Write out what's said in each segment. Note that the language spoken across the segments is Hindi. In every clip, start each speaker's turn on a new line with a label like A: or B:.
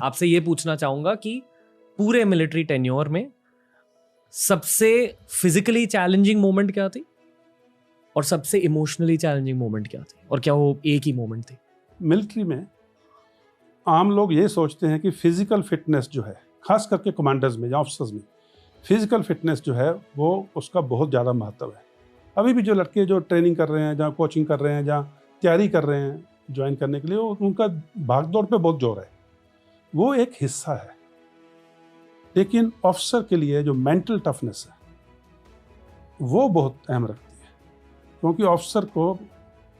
A: आपसे ये पूछना चाहूंगा कि पूरे मिलिट्री टेन्योर में सबसे फिजिकली चैलेंजिंग मोमेंट क्या थी और सबसे इमोशनली चैलेंजिंग मोमेंट क्या थी, और क्या वो एक ही मोमेंट थी?
B: मिलिट्री में आम लोग ये सोचते हैं कि फिजिकल फिटनेस जो है, खास करके कमांडर्स में या ऑफिसर्स में, फिजिकल फिटनेस जो है वो उसका बहुत ज़्यादा महत्व है। अभी भी जो लड़के जो ट्रेनिंग कर रहे हैं, जहाँ कोचिंग कर रहे हैं, जहाँ तैयारी कर रहे हैं ज्वाइन करने के लिए, उनका भागदौड़ पे बहुत जोर है, वो एक हिस्सा है। लेकिन ऑफिसर के लिए जो मेंटल टफनेस है वो बहुत अहम रखती है, क्योंकि ऑफिसर को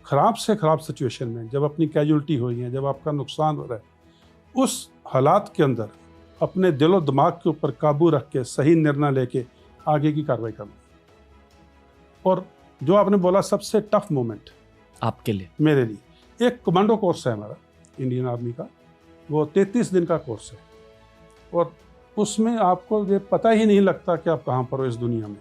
B: ख़राब से ख़राब सिचुएशन में, जब अपनी कैजुअल्टी हुई है, जब आपका नुकसान हो रहा है, उस हालात के अंदर अपने दिलो दिमाग के ऊपर काबू रख के सही निर्णय लेके आगे की कार्रवाई करना। और जो आपने बोला सबसे टफ मोमेंट
A: आपके लिए?
B: मेरे लिए एक कमांडो कोर्स है हमारा इंडियन आर्मी का, वो 33 दिन का कोर्स है, और उसमें आपको ये पता ही नहीं लगता कि आप कहाँ पर हो इस दुनिया में।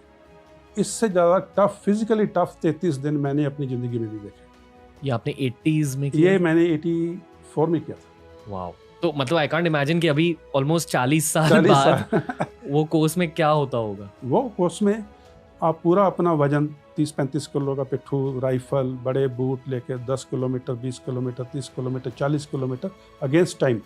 B: इससे ज़्यादा टफ, फिजिकली टफ 33 दिन मैंने अपनी ज़िंदगी में नहीं देखे।
A: ये आपने 80s में किया?
B: ये मैंने 84 में किया था।
A: वाओ। तो मतलब आई कांट इमेजिन कि अभी ऑलमोस्ट 40 साल बाद वो कोर्स में क्या होता होगा।
B: वो कोर्स में आप पूरा अपना वजन 30-35 किलो का पिट्ठू, राइफल, बड़े बूट लेके 10 kilometre, 20 kilometre, 30 kilometre, 40 kilometre against time,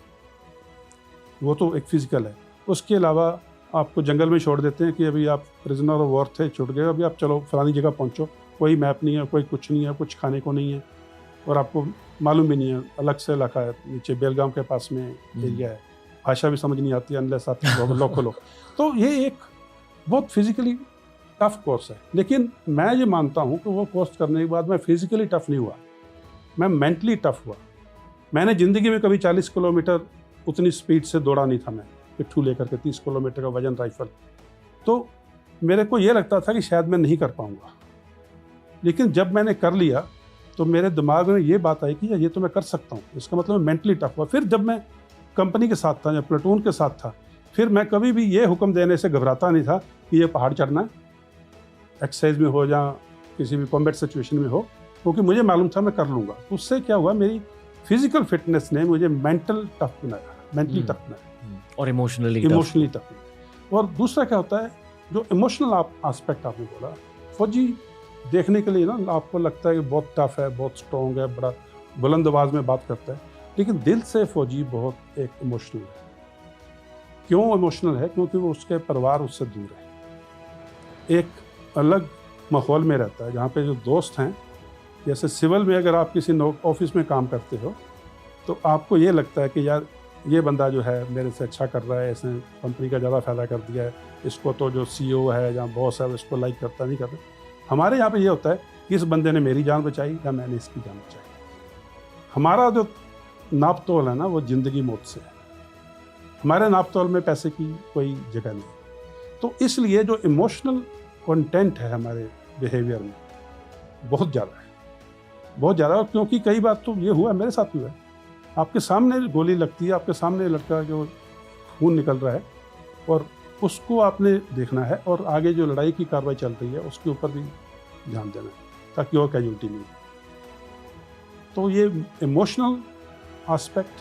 B: वो तो एक फिजिकल है। उसके अलावा आपको जंगल में छोड़ देते हैं कि अभी आप प्रिजनर ऑफ वॉर थे, छूट गए, अभी आप चलो फलानी जगह पहुंचो, कोई मैप नहीं है, कोई कुछ नहीं है, कुछ खाने को नहीं है, और आपको मालूम भी नहीं है, अलग से इलाका है, नीचे बेलगाम के पास में एरिया है, भाषा भी समझ नहीं आती अनलेस आप लोकल हो। तो ये एक बहुत फिजिकली टफ कोर्स है। लेकिन मैं ये मानता हूँ कि वो कोर्स करने के बाद मैं फिजिकली टफ नहीं हुआ, मैं मेंटली टफ हुआ। मैंने ज़िंदगी में कभी 40 किलोमीटर उतनी स्पीड से दौड़ा नहीं था, मैं पिट्ठू लेकर के 30 किलोमीटर का वजन, राइफल। तो मेरे को ये लगता था कि शायद मैं नहीं कर पाऊँगा, लेकिन जब मैंने कर लिया तो मेरे दिमाग में ये बात आई कि ये तो मैं कर सकता हूँ, इसका मतलब मैं मेंटली टफ हुआ। फिर जब मैं कंपनी के साथ था या प्लेटून के साथ था, फिर मैं कभी भी ये हुक्म देने से घबराता नहीं था कि ये पहाड़ चढ़ना है, एक्सरसाइज में हो या किसी भी कॉम्बैट सिचुएशन में हो, क्योंकि मुझे मालूम था मैं कर लूँगा। उससे क्या हुआ, मेरी फिजिकल फिटनेस ने मुझे मेंटल टफ बनाया, मेंटली टफ बनाया
A: और इमोशनली
B: टफ बनाया। और दूसरा क्या होता है, जो इमोशनल एस्पेक्ट आपने बोला, फौजी देखने के लिए ना आपको लगता है कि बहुत टफ है, बहुत स्ट्रॉन्ग है, बड़ा बुलंद आवाज़ में बात करता है, लेकिन दिल से फौजी बहुत एक इमोशनल है। क्यों इमोशनल है? क्योंकि वो उसके परिवार उससे दूर है, एक अलग माहौल में रहता है, जहाँ पे जो दोस्त हैं, जैसे सिविल में अगर आप किसी ऑफिस में काम करते हो तो आपको ये लगता है कि यार ये बंदा जो है मेरे से अच्छा कर रहा है, इसने कंपनी का ज़्यादा फ़ायदा कर दिया है, इसको तो जो CEO है या बॉस है इसको लाइक करता नहीं करता। हमारे यहाँ पे ये होता है कि इस बंदे ने मेरी जान बचाई या मैंने इसकी जान बचाई। हमारा जो नाप तोल है ना, वो ज़िंदगी मौत से है। हमारे नाप तोल में पैसे की कोई जगह नहीं। तो इसलिए जो इमोशनल कंटेंट है हमारे बिहेवियर में बहुत ज़्यादा है, बहुत ज़्यादा। और क्योंकि कई बार तो ये हुआ, मेरे साथ हुआ है, आपके सामने गोली लगती है, आपके सामने लड़का जो खून निकल रहा है और उसको आपने देखना है, और आगे जो लड़ाई की कार्रवाई चल रही है उसके ऊपर भी ध्यान देना है ताकि और कैजुअल्टी नहीं हो। तो ये इमोशनल एस्पेक्ट,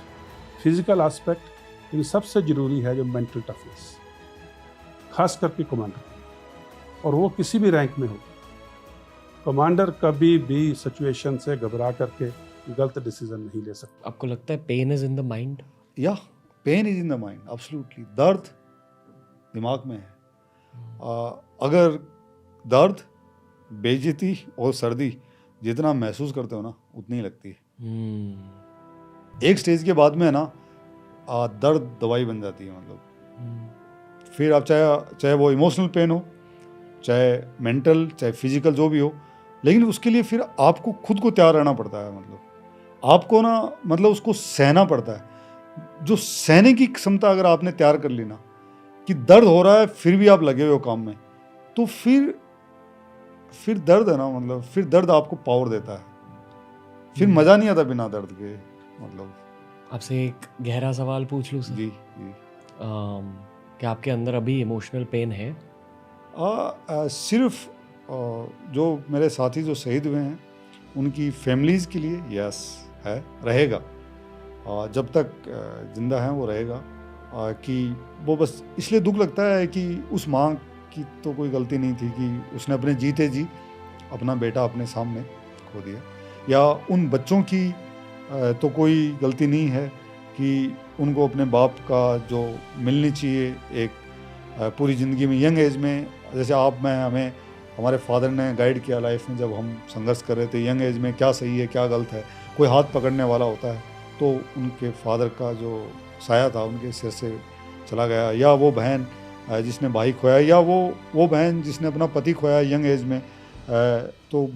B: फिजिकल एस्पेक्ट, लेकिन सबसे ज़रूरी है जो मेंटल टफनेस, खास करके कमांडर, और वो किसी भी रैंक में हो। कमांडर कभी भी सिचुएशन से घबरा करके गलत डिसीजन नहीं ले सकता।
A: आपको लगता है pain is in the mind?
C: या pain is in the mind, absolutely. दर्द दिमाग में है। अगर दर्द, बेइज्जती और सर्दी जितना महसूस करते हो ना, उतनी ही लगती है। एक स्टेज के बाद में है ना, दर्द दवाई बन जाती है। मतलब फिर आप चाहे वो इमोशनल पेन हो, चाहे मेंटल, चाहे फिजिकल, जो भी हो, लेकिन उसके लिए फिर आपको खुद को तैयार रहना पड़ता है। मतलब आपको ना, मतलब उसको सहना पड़ता है। जो सहने की क्षमता अगर आपने तैयार कर ली ना, कि दर्द हो रहा है फिर भी आप लगे हुए हो काम में, तो फिर दर्द है ना, मतलब फिर दर्द आपको पावर देता है। फिर मज़ा नहीं आता बिना दर्द के। मतलब
A: आपसे एक गहरा सवाल पूछ लूँ सर?
C: जी।
A: क्या आपके अंदर अभी इमोशनल पेन है?
C: सिर्फ जो मेरे साथी जो शहीद हुए हैं उनकी फैमिलीज़ के लिए यस है, रहेगा। जब तक जिंदा हैं वो रहेगा, कि वो बस इसलिए दुख लगता है कि उस माँ की तो कोई गलती नहीं थी कि उसने अपने जीते जी अपना बेटा अपने सामने खो दिया, या उन बच्चों की तो कोई गलती नहीं है कि उनको अपने बाप का जो मिलनी चाहिए एक पूरी ज़िंदगी में यंग एज में, जैसे आप मैं हमें हमारे फादर ने गाइड किया लाइफ में जब हम संघर्ष कर रहे थे यंग एज में क्या सही है क्या गलत है, कोई हाथ पकड़ने वाला होता है तो उनके फादर का जो साया था उनके सिर से चला गया, या वो बहन जिसने भाई खोया, या वो बहन जिसने अपना पति खोया यंग एज में, तो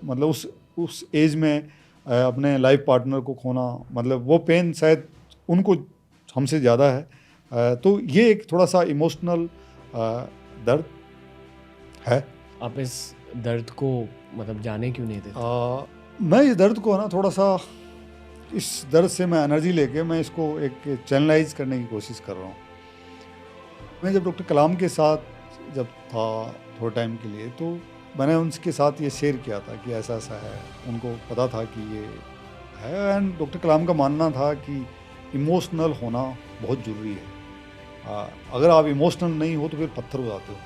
C: मतलब उस एज में अपने लाइफ पार्टनर को खोना, मतलब वो पेन शायद उनको हमसे ज़्यादा है। तो ये एक थोड़ा सा इमोशनल दर्द है।
A: आप इस दर्द को मतलब जाने क्यों नहीं देते?
C: मैं इस दर्द को ना थोड़ा सा, इस दर्द से मैं एनर्जी लेके मैं इसको एक चैनलाइज करने की कोशिश कर रहा हूँ। मैं जब डॉक्टर कलाम के साथ जब था थोड़े टाइम के लिए, तो मैंने उनके साथ ये शेयर किया था कि ऐसा ऐसा है, उनको पता था कि ये है, एंड डॉक्टर कलाम का मानना था कि इमोशनल होना बहुत ज़रूरी है। अगर आप इमोशनल नहीं हो तो फिर पत्थर हो जाते हो।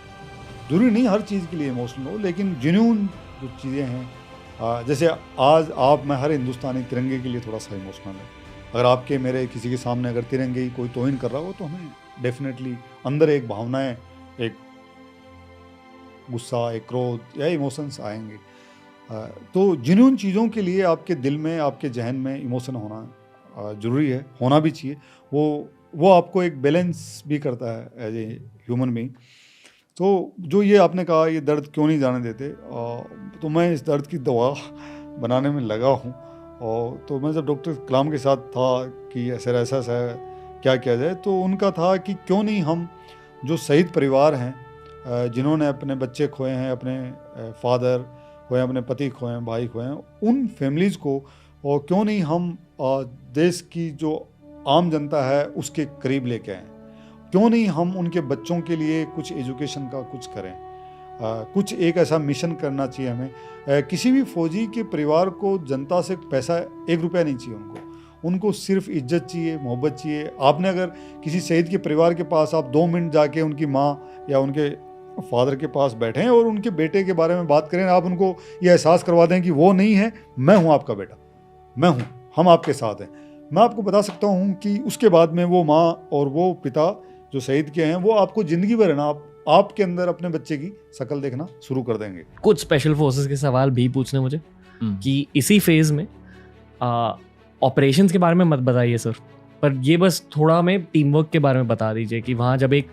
C: ज़रूरी नहीं हर चीज़ के लिए इमोशनल हो, लेकिन जेन्युइन जो चीज़ें हैं, जैसे आज आप मैं हर हिंदुस्तानी तिरंगे के लिए थोड़ा सा इमोशनल है। अगर आपके मेरे किसी के सामने अगर तिरंगे की कोई तौहीन कर रहा हो तो हमें डेफिनेटली अंदर एक भावनाएं, एक गुस्सा, एक क्रोध या इमोशंस आएंगे। तो जेन्युइन चीज़ों के लिए आपके दिल में, आपके जहन में इमोशन होना ज़रूरी है, होना भी चाहिए। वो आपको एक बैलेंस भी करता है एज ए ह्यूमन बीइंग। तो जो ये आपने कहा ये दर्द क्यों नहीं जाने देते, तो मैं इस दर्द की दवा बनाने में लगा हूँ। और तो मैं जब डॉक्टर कलाम के साथ था कि ऐसा क्या किया जाए, तो उनका था कि क्यों नहीं हम जो शहीद परिवार हैं जिन्होंने अपने बच्चे खोए हैं, अपने फादर खोए, अपने पति खोए हैं, भाई खोए हैं, उन फैमिलीज़ को, और क्यों नहीं हम देश की जो आम जनता है उसके करीब लेके आएँ। क्यों नहीं हम उनके बच्चों के लिए कुछ एजुकेशन का कुछ करें, कुछ एक ऐसा मिशन करना चाहिए हमें। किसी भी फौजी के परिवार को जनता से पैसा 1 रुपया नहीं चाहिए, उनको सिर्फ इज्जत चाहिए, मोहब्बत चाहिए। आपने अगर किसी शहीद के परिवार के पास आप 2 मिनट जाके उनकी माँ या उनके फादर के पास बैठें और उनके बेटे के बारे में बात करें, आप उनको ये एहसास करवा दें कि वो नहीं है, मैं हूँ आपका बेटा, मैं हूँ, हम आपके साथ हैं। मैं आपको बता सकता हूँ कि उसके बाद में वो माँ और वो पिता जो शहीद के हैं वो आपको ज़िंदगी भर है ना आपके अंदर अपने बच्चे की शक्ल देखना शुरू कर देंगे।
A: कुछ स्पेशल फोर्सेस के सवाल भी पूछने मुझे कि इसी फेज में ऑपरेशंस के बारे में मत बताइए सर, पर ये बस थोड़ा हमें टीम वर्क के बारे में बता दीजिए कि वहाँ जब एक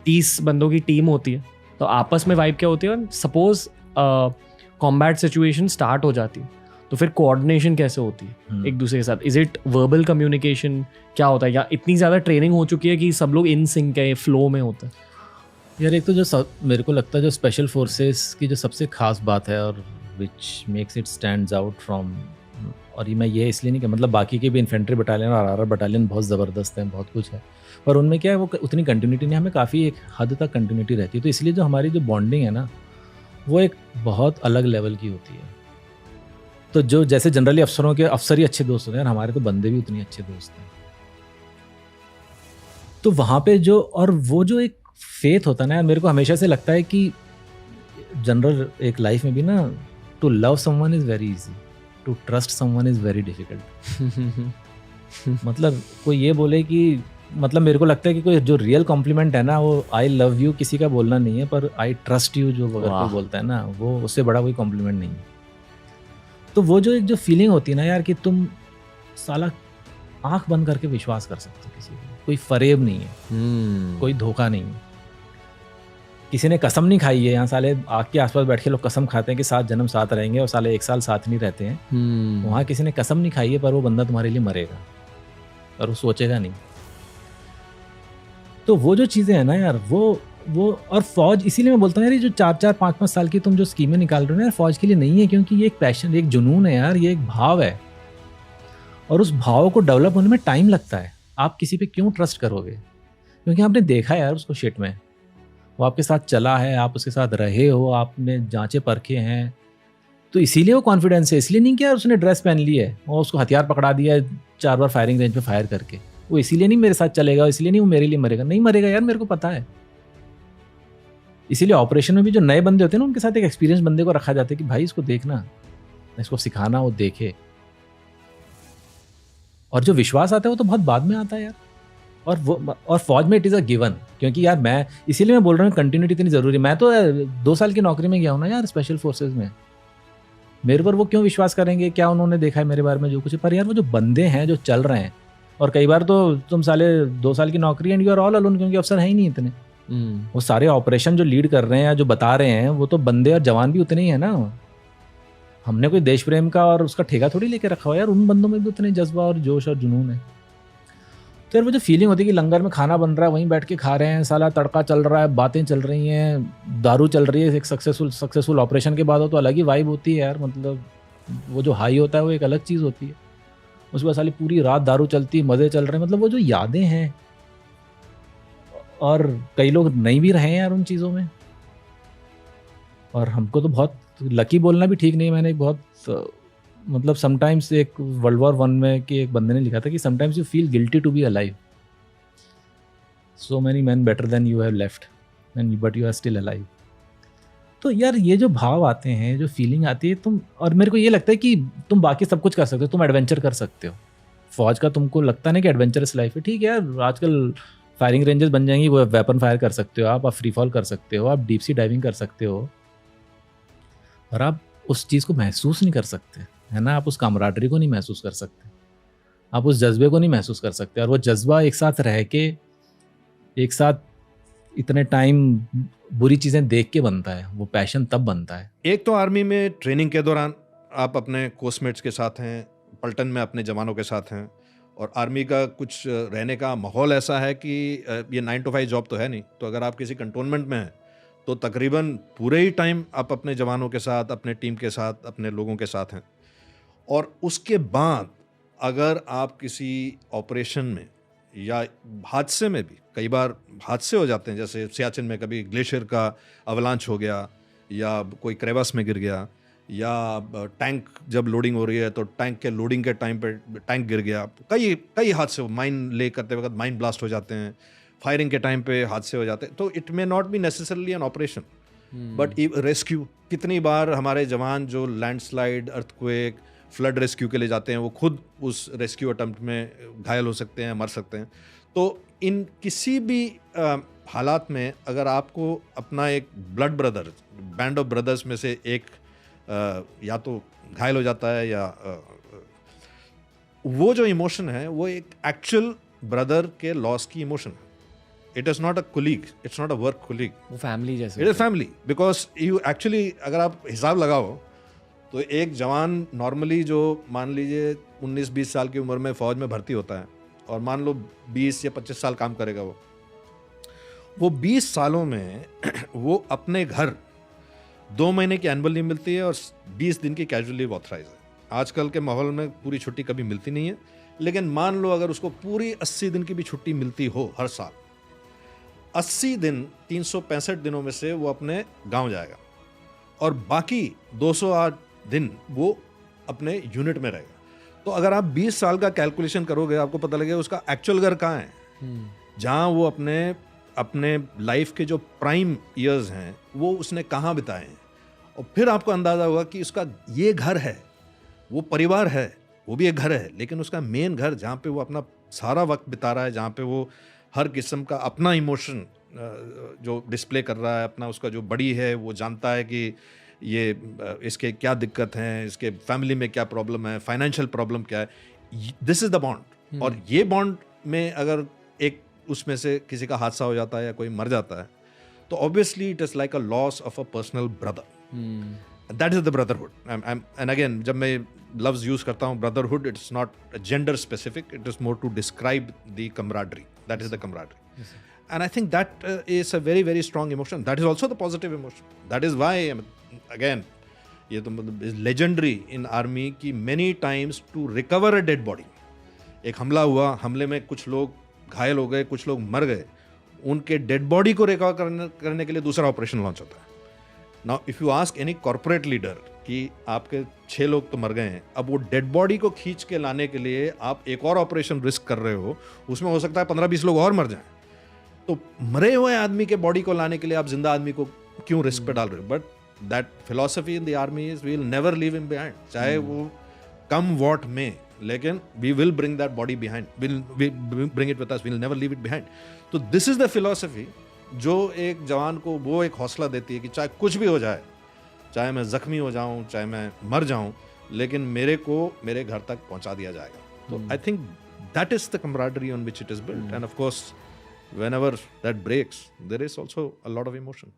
A: 30 बंदों की टीम होती है तो आपस में वाइब क्या होती है, सपोज कॉम्बैट सिचुएशन स्टार्ट हो जाती है तो फिर कोऑर्डिनेशन कैसे होती है एक दूसरे के साथ? इज इट वर्बल कम्युनिकेशन, क्या होता है, या इतनी ज़्यादा ट्रेनिंग हो चुकी है कि सब लोग इन सिंक है, फ्लो में होता है?
D: यार एक तो जो मेरे को लगता है जो स्पेशल फोर्सेस की जो सबसे खास बात है और which makes it stands out from, और ये मैं ये इसलिए नहीं कि मतलब बाकी के भी इन्फेंट्री बटालियन और RR बटालियन बहुत ज़बरदस्त हैं, बहुत कुछ है, पर उनमें क्या है वो उतनी कंटिन्यूटी नहीं, हमें काफ़ी एक हद तक कंटिन्यूटी रहती है। तो इसलिए जो हमारी जो बॉन्डिंग है ना वो एक बहुत अलग लेवल की होती है। तो जो जैसे जनरली अफसरों के अफसर ही अच्छे दोस्त होते हैं, हमारे तो बंदे भी उतने अच्छे दोस्त हैं। तो वहाँ पे जो, और वो जो एक फेथ होता है ना, मेरे को हमेशा से लगता है कि जनरल एक लाइफ में भी ना, to love someone is very easy, to trust someone is very difficult. मतलब कोई ये बोले कि, मतलब मेरे को लगता है कि कोई जो रियल कॉम्प्लीमेंट है ना वो आई लव यू किसी का बोलना नहीं है, पर आई ट्रस्ट यू जो अगर कोई बोलता है ना, वो उससे बड़ा कोई कॉम्प्लीमेंट नहीं है। तो वो जो एक जो फीलिंग होती है ना यार कि तुम साला आंख बंद करके विश्वास कर सकते हो किसी को, कोई फरेब नहीं है, कोई धोखा नहीं है। किसी ने कसम नहीं खाई है, यहाँ साले आग के आसपास बैठ के लोग कसम खाते हैं कि 7 जन्म साथ रहेंगे और साले 1 साल साथ नहीं रहते हैं। वहाँ किसी ने कसम नहीं खाई है, पर वो बंदा तुम्हारे लिए मरेगा और वो सोचेगा नहीं। तो वो जो चीज़ें हैं ना यार, वो और फौज, इसीलिए मैं बोलता हूँ यार, ये जो 4-4, 5-5 साल की तुम जो स्कीमें निकाल रहे हो ना यार, फौज के लिए नहीं है, क्योंकि ये एक पैशन, एक जुनून है यार, ये एक भाव है, और उस भाव को डेवलप होने में टाइम लगता है। आप किसी पे क्यों ट्रस्ट करोगे? क्योंकि आपने देखा है यार उसको शिट में, वो आपके साथ चला है, आप उसके साथ रहे हो, आपने जांचे परखे हैं, तो इसीलिए वो कॉन्फिडेंस है, इसलिए नहीं कि यार उसने ड्रेस पहन ली है और उसको हथियार पकड़ा दिया है 4 बार फायरिंग रेंज पे फायर करके, वो इसीलिए नहीं मेरे साथ चलेगा, इसलिए नहीं वो मेरे लिए मरेगा, नहीं मरेगा यार, मेरे को पता है। इसीलिए ऑपरेशन में भी जो नए बंदे होते हैं ना, उनके साथ एक एक्सपीरियंस बंदे को रखा जाता है कि भाई इसको देखना, इसको सिखाना, वो देखे। और जो विश्वास आता है वो तो बहुत बाद में आता है यार। और फौज में इट इज़ अ गिवन, क्योंकि यार मैं इसीलिए मैं बोल रहा हूँ कंटिन्यूटी इतनी ज़रूरी है। मैं तो 2 साल की नौकरी में गया हूँ ना यार स्पेशल फोर्सेज में, मेरे पर वो क्यों विश्वास करेंगे, क्या उन्होंने देखा है मेरे बारे में जो कुछ है। पर यार वो जो बंदे हैं जो चल रहे हैं, और कई बार तो तुम साले 2 साल की नौकरी and you are all alone, क्योंकि अफसर है ही नहीं इतने। वो सारे ऑपरेशन जो लीड कर रहे हैं या जो बता रहे हैं वो तो बंदे और जवान भी उतने ही है ना। हमने कोई देश प्रेम का और उसका ठेका थोड़ी लेके रखा हुआ यार, उन बंदों में भी उतने जज्बा और जोश और जुनून है। तो यार वो जो फीलिंग होती है कि लंगर में खाना बन रहा है, वहीं बैठ के खा रहे हैं, साला तड़का चल रहा है, बातें चल रही हैं, दारू चल रही है, एक सक्सेसफुल ऑपरेशन के बाद हो तो अलग ही वाइब होती है यार। मतलब वो जो हाई होता है वो एक अलग चीज़ होती है। उसके बाद साली पूरी रात दारू चलती है, मज़े चल रहे हैं, मतलब वो जो यादें हैं। और कई लोग नहीं भी रहे हैं यार उन चीज़ों में। और हमको तो बहुत लकी बोलना भी ठीक नहीं है। मैंने एक बहुत मतलब समटाइम्स एक वर्ल्ड वॉर 1 में कि एक बंदे ने लिखा था कि sometimes you feel guilty to be alive, so many man better than you have left and but you are still alive. तो यार ये जो भाव आते हैं, जो फीलिंग आती है तुम, और मेरे को ये लगता है कि तुम बाकी सब कुछ कर सकते हो, तुम एडवेंचर कर सकते हो। फौज का तुमको लगता नहीं कि एडवेंचरस लाइफ है, ठीक है यार, आजकल फायरिंग रेंजेस बन जाएंगी, वो वेपन फायर कर सकते हो आप फ्री फॉल कर सकते हो, आप डीप सी डाइविंग कर सकते हो, और आप उस चीज़ को महसूस नहीं कर सकते है ना, आप उस कामराडरी को नहीं महसूस कर सकते, आप उस जज्बे को नहीं महसूस कर सकते। और वो जज्बा एक साथ रह के, एक साथ इतने टाइम बुरी चीज़ें देख के बनता है, वो पैशन तब बनता है।
E: एक तो आर्मी में ट्रेनिंग के दौरान आप अपने कोर्समेट्स के साथ हैं, पलटन में अपने जवानों के साथ हैं, और आर्मी का कुछ रहने का माहौल ऐसा है कि ये 9 to 5 जॉब तो है नहीं, तो अगर आप किसी कंटोनमेंट में हैं तो तकरीबन पूरे ही टाइम आप अपने जवानों के साथ, अपने टीम के साथ, अपने लोगों के साथ हैं। और उसके बाद अगर आप किसी ऑपरेशन में या हादसे में भी, कई बार हादसे हो जाते हैं, जैसे सियाचिन में कभी ग्लेशियर का अवलांच हो गया, या कोई क्रेवास में गिर गया, या टैंक जब लोडिंग हो रही है तो टैंक के लोडिंग के टाइम पे टैंक गिर गया, कई हादसे, माइन ले करते वक्त माइन ब्लास्ट हो जाते हैं, फायरिंग के टाइम पे हादसे हो जाते हैं। तो it may not be necessarily an operation but rescue. कितनी बार हमारे जवान जो लैंडस्लाइड, अर्थक्वेक, फ्लड रेस्क्यू के लिए जाते हैं, वो खुद उस रेस्क्यू अटेम्प्ट में घायल हो सकते हैं, मर सकते हैं। तो इन किसी भी हालात में अगर आपको अपना एक blood brother, band of brothers में से एक या तो घायल हो जाता है, या वो जो इमोशन है वो एक एक्चुअल ब्रदर के लॉस की इमोशन है। It is not a colleague, it's not a work colleague,
A: वो फैमिली जैसे,
E: it is family. Because you actually अगर आप हिसाब लगाओ तो एक जवान नॉर्मली जो मान लीजिए 19-20 साल की उम्र में फ़ौज में भर्ती होता है, और मान लो 20 या 25 साल काम करेगा, वो 20 सालों में वो अपने घर 2 महीने की एनुअल लीव मिलती है और 20 दिन की कैजुअल लीव ऑथराइज है। आजकल के माहौल में पूरी छुट्टी कभी मिलती नहीं है, लेकिन मान लो अगर उसको पूरी 80 दिन की भी छुट्टी मिलती हो हर साल, 80 दिन 365 दिनों में से वो अपने गांव जाएगा, और बाकी 208 दिन वो अपने यूनिट में रहेगा। तो अगर आप 20 साल का कैलकुलेशन करोगे, आपको पता लगेगा उसका एक्चुअल घर कहाँ है, जहाँ वो अपने लाइफ के जो प्राइम ईयर्स हैं वो उसने कहाँ बिताए हैं। और फिर आपको अंदाज़ा होगा कि उसका ये घर है, वो परिवार है, वो भी एक घर है, लेकिन उसका मेन घर जहाँ पे वो अपना सारा वक्त बिता रहा है, जहाँ पे वो हर किस्म का अपना इमोशन जो डिस्प्ले कर रहा है, अपना उसका जो बड़ी है, वो जानता है कि ये इसके क्या दिक्कत हैं, इसके फैमिली में क्या प्रॉब्लम है, फाइनेंशियल प्रॉब्लम क्या है, दिस इज़ द बॉन्ड। और ये बॉन्ड में अगर एक उसमें से किसी का हादसा हो जाता है या कोई मर जाता है, तो obviously it is like a loss of a personal brother. That is the brotherhood. And again जब मैं लफ्ज़ यूज़ करता हूँ brotherhood, it's not gender specific, it is more to describe the camaraderie. That is the camaraderie. And I think that is a very, very strong emotion. That is also the positive emotion. That is why, again, ये तो मतलब is legendary in army कि many times to recover a dead body, एक हमला हुआ, हमले में कुछ लोग घायल हो गए, कुछ लोग मर गए, उनके डेड बॉडी को रिकवर करने के लिए दूसरा ऑपरेशन लॉन्च होता है। Now if you ask any corporate leader कि आपके 6 लोग तो मर गए हैं, अब वो डेड बॉडी को खींच के लाने के लिए आप एक और ऑपरेशन रिस्क कर रहे हो, उसमें हो सकता है 15-20 लोग और मर जाएं। तो मरे हुए आदमी के बॉडी को लाने के लिए आप जिंदा आदमी को क्यों रिस्क पे डाल रहे हो? But that philosophy in the army is we will never leave him behind, चाहे वो कम वॉट में, लेकिन we will bring that body behind, will bring it with us, we will never leave it behind. तो दिस इज द फिलॉसफी जो एक जवान को वो एक हौसला देती है कि चाहे कुछ भी हो जाए, चाहे मैं जख्मी हो जाऊं, चाहे मैं मर जाऊं, लेकिन मेरे को मेरे घर तक पहुंचा दिया जाएगा। तो I think that is the camaraderie on which it is built, and of course whenever that breaks there is also a lot of emotion.